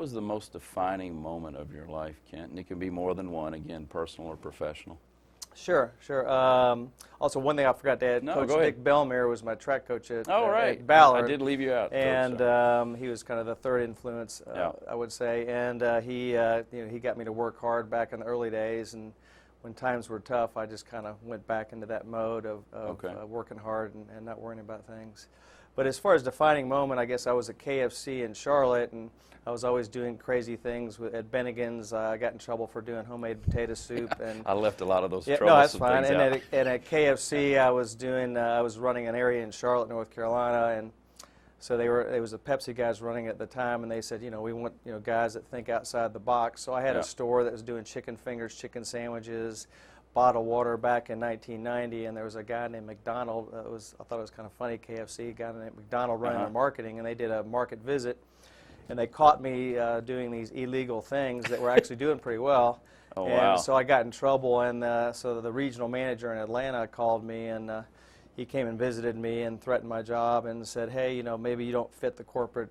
was the most defining moment of your life, Kent? And it can be more than one, again, personal or professional. Sure, sure. Also, one thing I forgot to add, No, Coach go ahead. Dick Belmere was my track coach at, right. at Ballard. I did leave you out, Coach, And so. he was kind of the third influence, Yeah. I would say. And he got me to work hard back in the early days. And when times were tough, I just kind of went back into that mode of working hard and not worrying about things. But as far as defining moment, I guess I was at KFC in Charlotte, and I was always doing crazy things at Bennigan's. I got in trouble for doing homemade potato soup, and I left a lot of those no, troublesome that's fine. things And out. at KFC, I was running an area in Charlotte, North Carolina, and so there was the Pepsi guys running at the time, and they said, we want guys that think outside the box. So I had a store that was doing chicken fingers, chicken sandwiches, bottled water back in 1990, and there was a guy named McDonald. I thought it was kind of funny, KFC, a guy named McDonald running their marketing, and they did a market visit, and they caught me doing these illegal things that were actually doing pretty well. Oh, and wow. so I got in trouble, and so the regional manager in Atlanta called me, and he came and visited me and threatened my job and said, hey, maybe you don't fit the corporate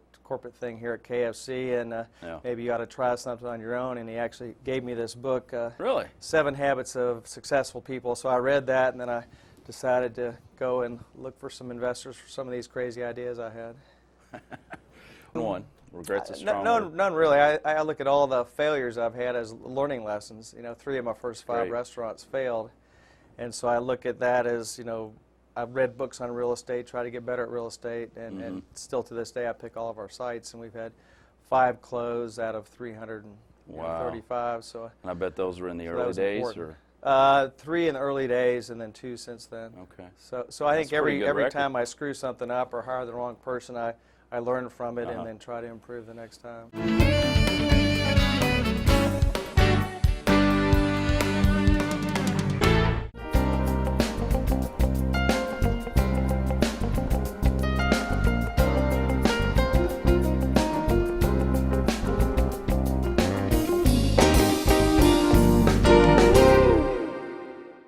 thing here at KFC, and maybe you ought to try something on your own. And he actually gave me this book, Really? 7 Habits of Successful People. So I read that, and then I decided to go and look for some investors for some of these crazy ideas I had. One. Regrets a strong word. None really. I look at all the failures I've had as learning lessons. 3 of my first 5 Great. restaurants failed, and so I look at that as, I've read books on real estate, try to get better at real estate, and still to this day I pick all of our sites, and we've had 5 close out of 335. So And I bet those were in the that early was days, important. or 3 in the early days, and then 2 since then. okay. So I think That's a pretty every good time I screw something up or hire the wrong person, I learn from it and then try to improve the next time.